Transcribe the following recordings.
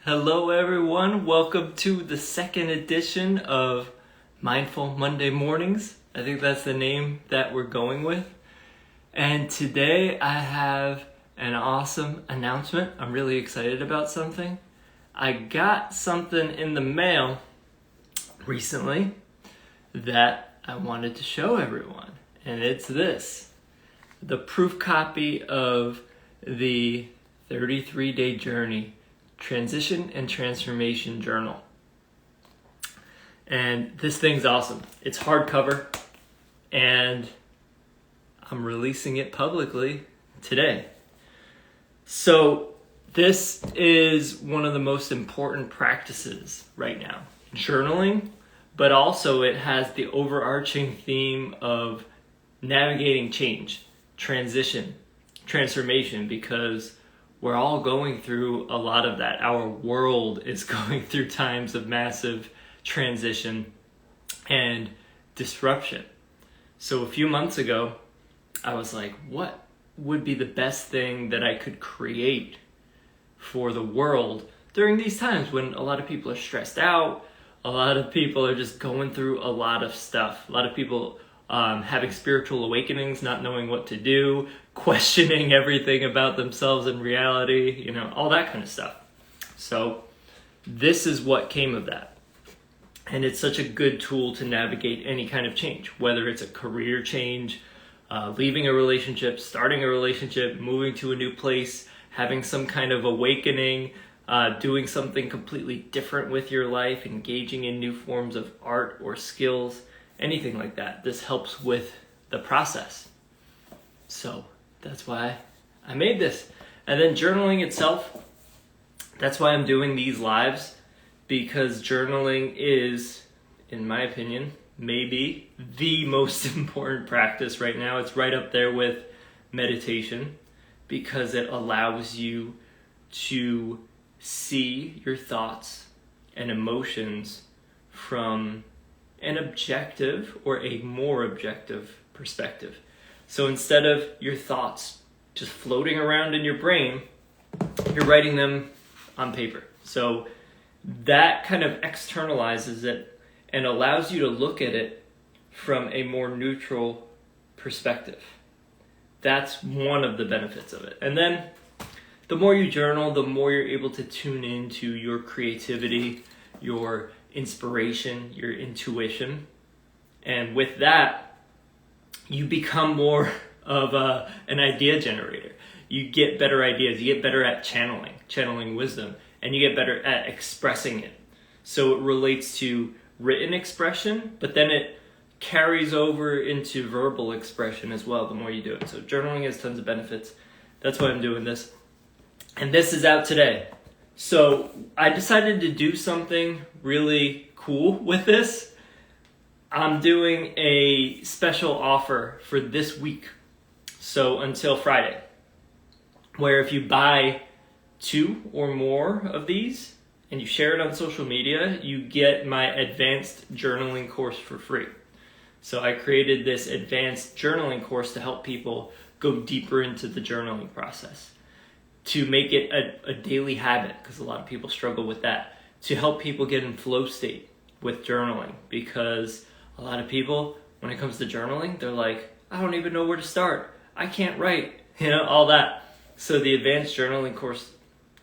Hello, everyone. Welcome to the second edition of Mindful Monday Mornings. I think that's the name that we're going with. And today I have an awesome announcement. I'm really excited about something. I got something in the mail recently that I wanted to show everyone. And it's this: the proof copy of the 33-Day Journey Transition and Transformation Journal. And this thing's awesome. It's hardcover, and I'm releasing it publicly today. So this is one of the most important practices right now, journaling, but also it has the overarching theme of navigating change, transition, transformation, because we're all going through a lot of that. Our world is going through times of massive transition and disruption. So a few months ago, I was like, what would be the best thing that I could create for the world during these times when a lot of people are stressed out, a lot of people are just going through a lot of stuff, a lot of people having spiritual awakenings, not knowing what to do, questioning everything about themselves and reality, all that kind of stuff. So this is what came of that. And it's such a good tool to navigate any kind of change, whether it's a career change, leaving a relationship, starting a relationship, moving to a new place, having some kind of awakening, doing something completely different with your life, engaging in new forms of art or skills, anything like that. This helps with the process. So that's why I made this. And then journaling itself, that's why I'm doing these lives, because journaling is, in my opinion, maybe the most important practice right now. It's right up there with meditation, because it allows you to see your thoughts and emotions from an objective or a more objective perspective. So instead of your thoughts just floating around in your brain, you're writing them on paper. So that kind of externalizes it and allows you to look at it from a more neutral perspective. That's one of the benefits of it. And then the more you journal, the more you're able to tune into your creativity, your inspiration, your intuition. And with that, you become more of an idea generator. You get better ideas. You get better at channeling wisdom, and you get better at expressing it. So it relates to written expression, but then it carries over into verbal expression as well the more you do it. So journaling has tons of benefits. That's why I'm doing this. And this is out today. So I decided to do something really cool with this. I'm doing a special offer for this week, so until Friday, where if you buy 2 or more of these and you share it on social media, you get my advanced journaling course for free. So I created this advanced journaling course to help people go deeper into the journaling process, to make it a daily habit, because a lot of people struggle with that, to help people get in flow state with journaling, because a lot of people, when it comes to journaling, they're like, I don't even know where to start. I can't write, all that. So the advanced journaling course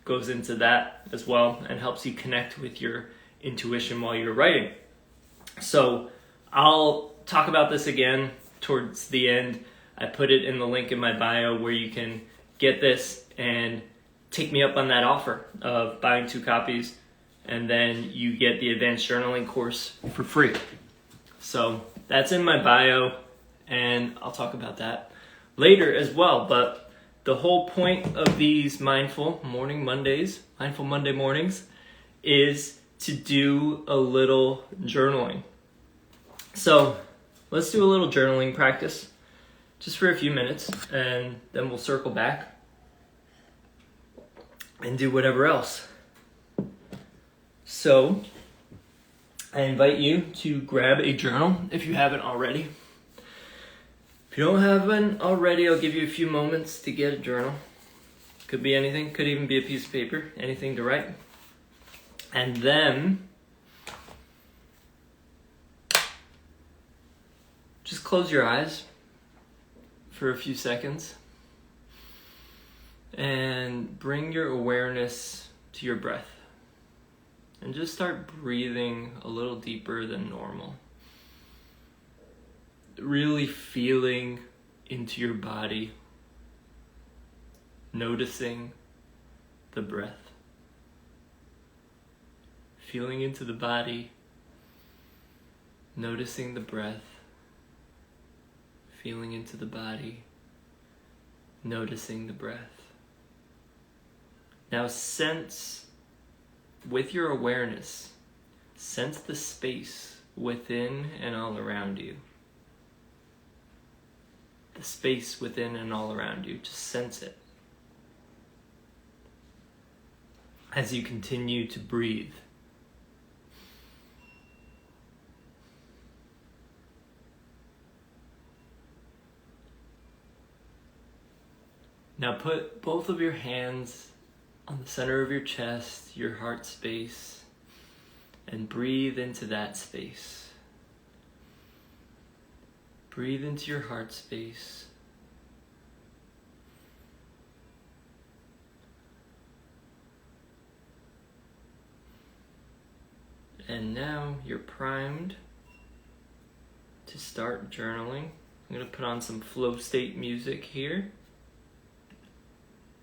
goes into that as well and helps you connect with your intuition while you're writing. So I'll talk about this again towards the end. I put it in the link in my bio where you can get this and take me up on that offer of buying 2 copies, and then you get the advanced journaling course for free. So that's in my bio, and I'll talk about that later as well. But the whole point of these Mindful Monday Mornings, is to do a little journaling. So let's do a little journaling practice just for a few minutes, and then we'll circle back and do whatever else. So I invite you to grab a journal if you haven't already. If you don't have one already, I'll give you a few moments to get a journal. Could be anything, could even be a piece of paper, anything to write. And then just close your eyes for a few seconds and bring your awareness to your breath. And just start breathing a little deeper than normal. Really feeling into your body, noticing the breath. Feeling into the body, noticing the breath. Feeling into the body, noticing the breath. Now sense, with your awareness, sense the space within and all around you. The space within and all around you, just sense it. As you continue to breathe. Now put both of your hands on the center of your chest, your heart space, and breathe into that space. Breathe into your heart space. And now you're primed to start journaling. I'm going to put on some flow state music here.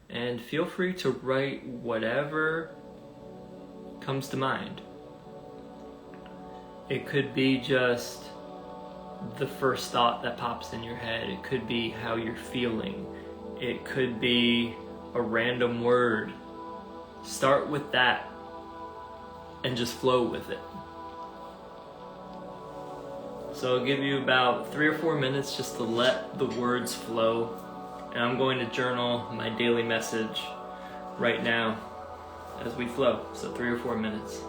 And feel free to write whatever comes to mind. It could be just the first thought that pops in your head. It could be how you're feeling. It could be a random word. Start with that and just flow with it. So I'll give you about 3 or 4 minutes just to let the words flow. And I'm going to journal my daily message right now as we flow. So 3 or 4 minutes.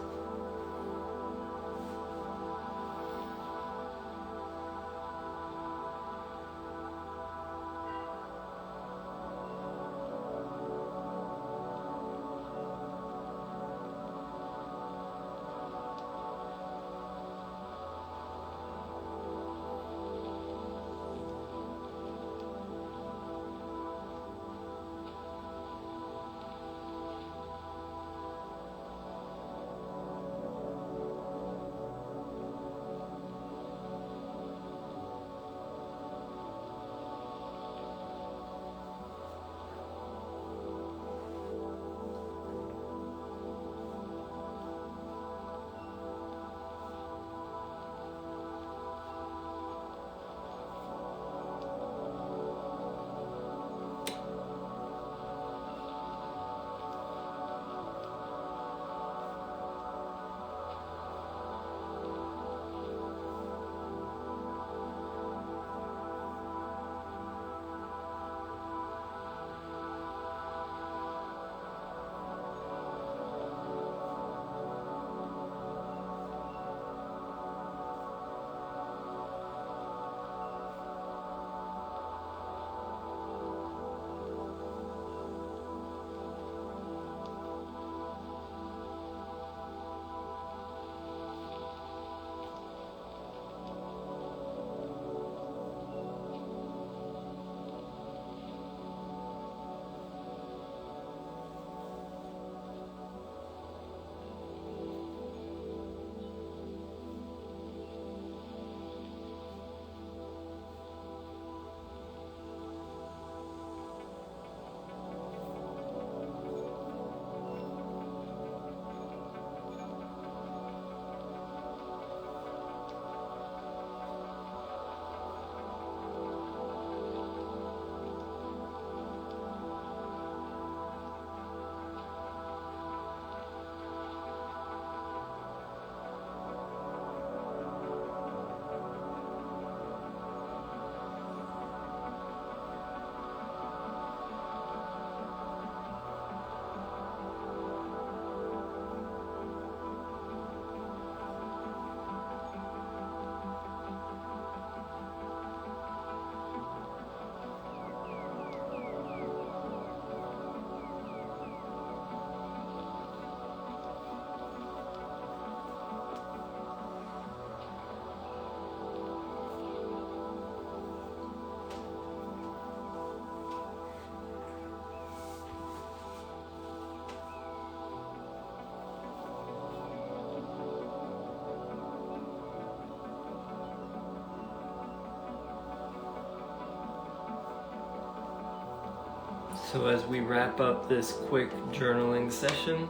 So as we wrap up this quick journaling session,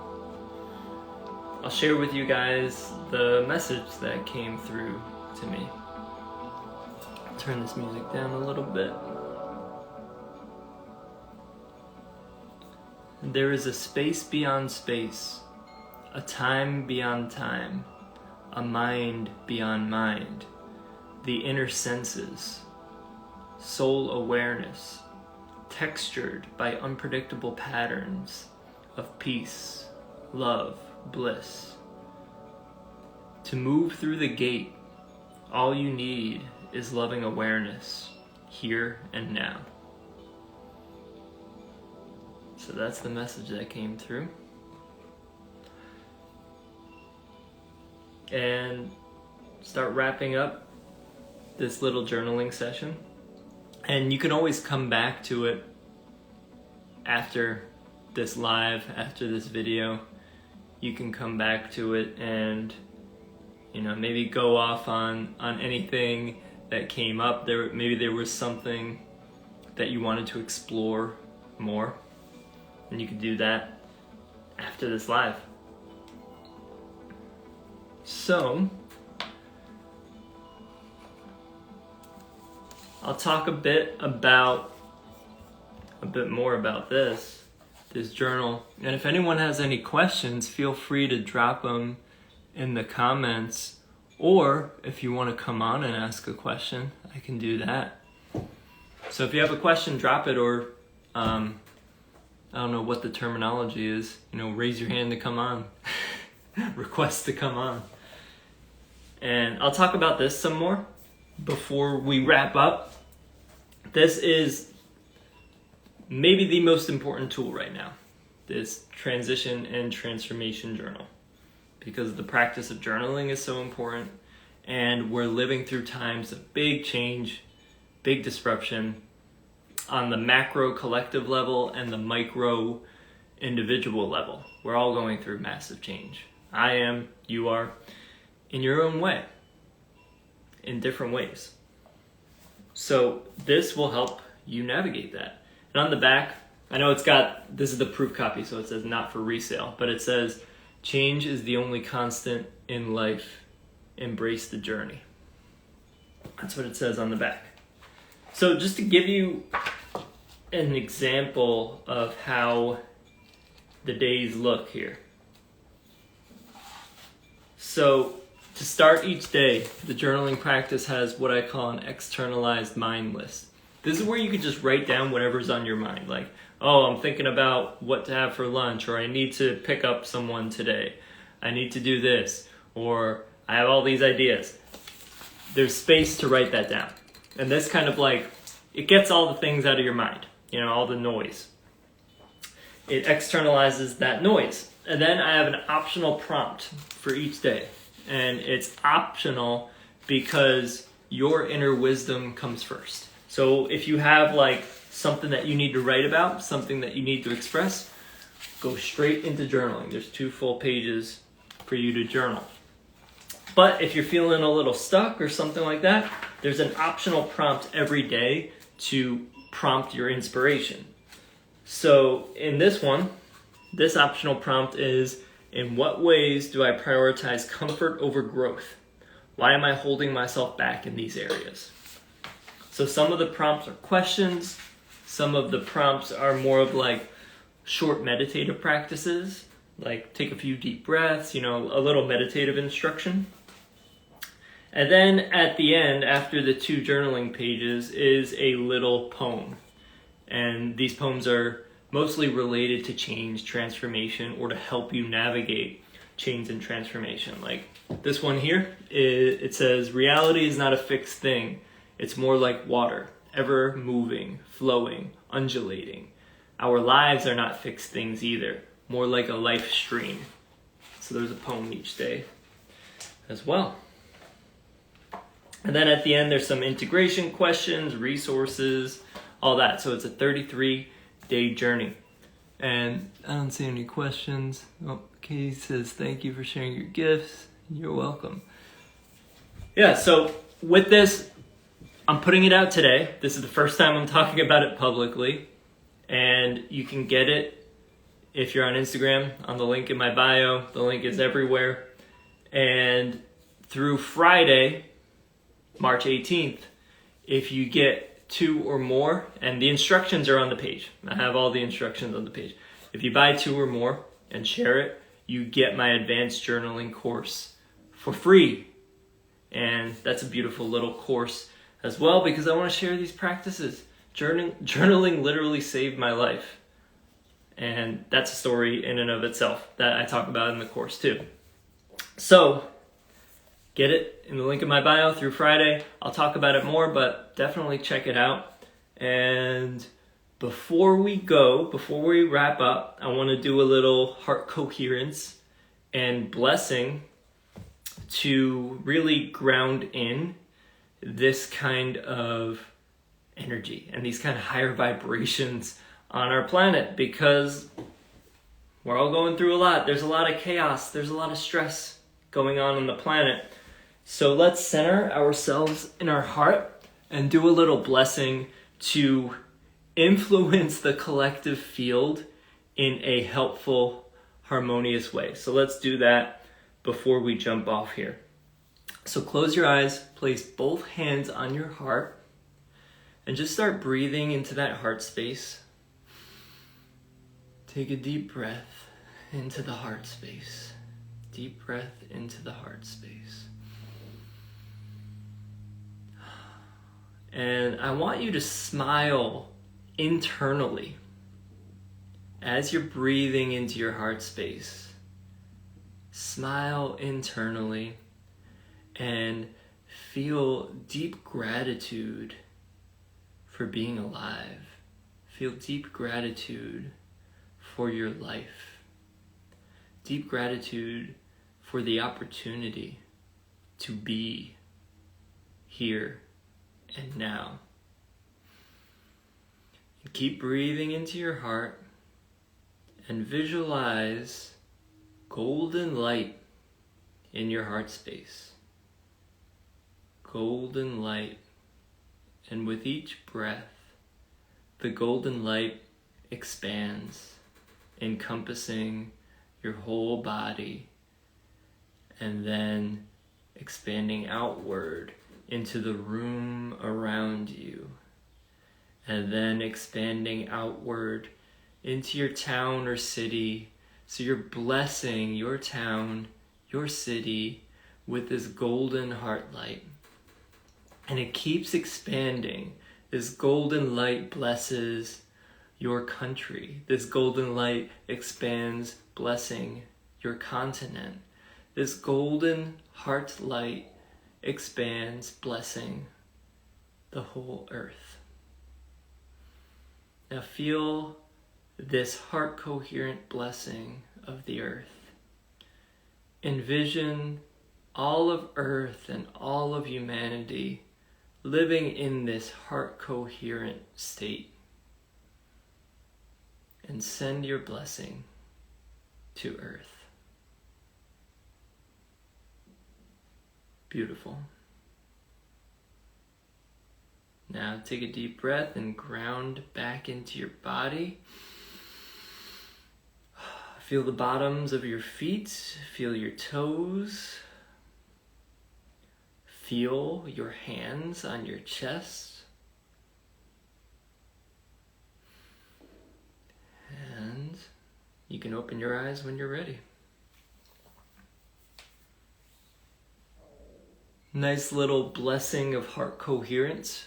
I'll share with you guys the message that came through to me. Turn this music down a little bit. There is a space beyond space, a time beyond time, a mind beyond mind, the inner senses, soul awareness, textured by unpredictable patterns of peace, love, bliss. To move through the gate, all you need is loving awareness, here and now. So that's the message that came through. And start wrapping up this little journaling session. And you can always come back to it after this live, after this video. You can come back to it and, maybe go off on anything that came up. Maybe there was something that you wanted to explore more. And you can do that after this live. So, I'll talk a bit more about this journal. And if anyone has any questions, feel free to drop them in the comments. Or if you want to come on and ask a question, I can do that. So if you have a question, drop it, or I don't know what the terminology is. Raise your hand to come on. Request to come on. And I'll talk about this some more before we wrap up. This is maybe the most important tool right now, this transition and transformation journal, because the practice of journaling is so important, and we're living through times of big change, big disruption, on the macro collective level and the micro individual level. We're all going through massive change. I am, you are, in your own way, in different ways. So this will help you navigate that. And on the back, I know this is the proof copy, so it says not for resale, but it says, change is the only constant in life. Embrace the journey. That's what it says on the back. So just to give you an example of how the days look here. So to start each day, the journaling practice has what I call an externalized mind list. This is where you can just write down whatever's on your mind. Like, oh, I'm thinking about what to have for lunch, or I need to pick up someone today. I need to do this, or I have all these ideas. There's space to write that down. And this kind of it gets all the things out of your mind, all the noise. It externalizes that noise. And then I have an optional prompt for each day. And it's optional because your inner wisdom comes first. So if you have something that you need to write about, something that you need to express, go straight into journaling. There's 2 full pages for you to journal. But if you're feeling a little stuck or something like that, there's an optional prompt every day to prompt your inspiration. So in this one, this optional prompt is, in what ways do I prioritize comfort over growth? Why am I holding myself back in these areas? So some of the prompts are questions. Some of the prompts are more of short meditative practices, like take a few deep breaths, a little meditative instruction. And then at the end, after the 2 journaling pages, is a little poem. And these poems are mostly related to change, transformation, or to help you navigate change and transformation. Like this one here, it says, reality is not a fixed thing. It's more like water, ever moving, flowing, undulating. Our lives are not fixed things either, more like a life stream. So there's a poem each day as well. And then at the end, there's some integration questions, resources, all that. So it's a 33-day journey. And I don't see any questions. Oh, Katie says, thank you for sharing your gifts. You're welcome. Yeah, so with this, I'm putting it out today. This is the first time I'm talking about it publicly. And you can get it if you're on Instagram on the link in my bio. The link is everywhere. And through Friday, March 18th, if you get 2 or more, and the instructions are on the page. I have all the instructions on the page. If you buy 2 or more and share it, you get my advanced journaling course for free. And that's a beautiful little course as well, because I want to share these practices. Journaling literally saved my life. And that's a story in and of itself that I talk about in the course too. So get it in the link in my bio through Friday. I'll talk about it more, but definitely check it out. And before we wrap up, I want to do a little heart coherence and blessing to really ground in this kind of energy and these kind of higher vibrations on our planet, because we're all going through a lot. There's a lot of chaos. There's a lot of stress going on the planet. So let's center ourselves in our heart and do a little blessing to influence the collective field in a helpful, harmonious way. So let's do that before we jump off here. So close your eyes, place both hands on your heart, and just start breathing into that heart space. Take a deep breath into the heart space. Deep breath into the heart space. And I want you to smile internally as you're breathing into your heart space. Smile internally and feel deep gratitude for being alive. Feel deep gratitude for your life. Deep gratitude for the opportunity to be here and now. And keep breathing into your heart and visualize golden light in your heart space. Golden light. And with each breath, the golden light expands, encompassing your whole body, and then expanding outward into the room around you, and then expanding outward into your town or city. So you're blessing your town, your city, with this golden heart light. And it keeps expanding. This golden light blesses your country. This golden light expands, blessing your continent. This golden heart light expands, blessing the whole earth. Now feel this heart coherent blessing of the earth. Envision all of earth and all of humanity living in this heart coherent state. And send your blessing to earth. Beautiful. Now take a deep breath and ground back into your body. Feel the bottoms of your feet. Feel your toes. Feel your hands on your chest. And you can open your eyes when you're ready. Nice little blessing of heart coherence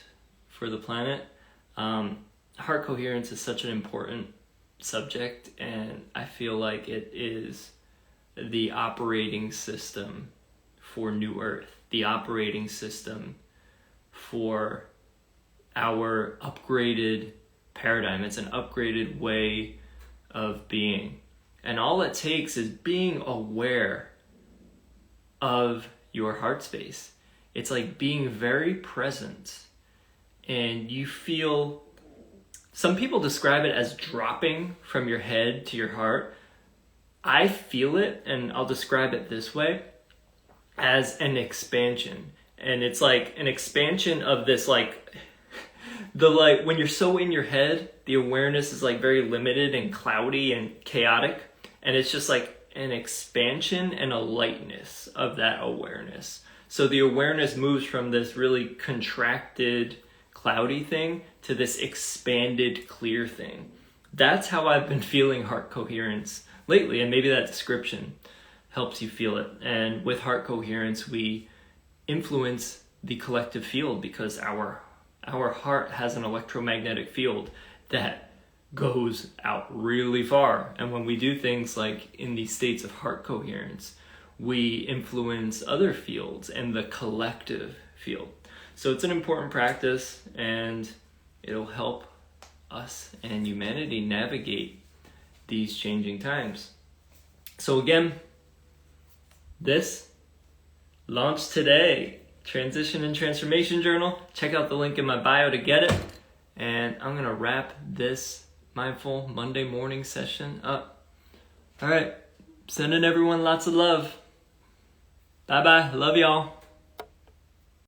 for the planet. Heart coherence is such an important subject, and I feel like it is the operating system for New Earth, the operating system for our upgraded paradigm. It's an upgraded way of being. And all it takes is being aware of your heart space. It's like being very present, and you feel, some people describe it as dropping from your head to your heart. I feel it, and I'll describe it this way, as an expansion. And it's like an expansion of this, like when you're so in your head, the awareness is like very limited and cloudy and chaotic, and it's just like an expansion and a lightness of that awareness. So the awareness moves from this really contracted, cloudy thing to this expanded, clear thing. That's how I've been feeling heart coherence lately, and maybe that description helps you feel it. And with heart coherence, we influence the collective field because our heart has an electromagnetic field that goes out really far. And when we do things like in these states of heart coherence, we influence other fields and the collective field. So it's an important practice, and it'll help us and humanity navigate these changing times. So again, this launched today, Transition and Transformation Journal. Check out the link in my bio to get it. And I'm going to wrap this Mindful Monday morning session up. All right. Sending everyone lots of love. Bye-bye. Love y'all.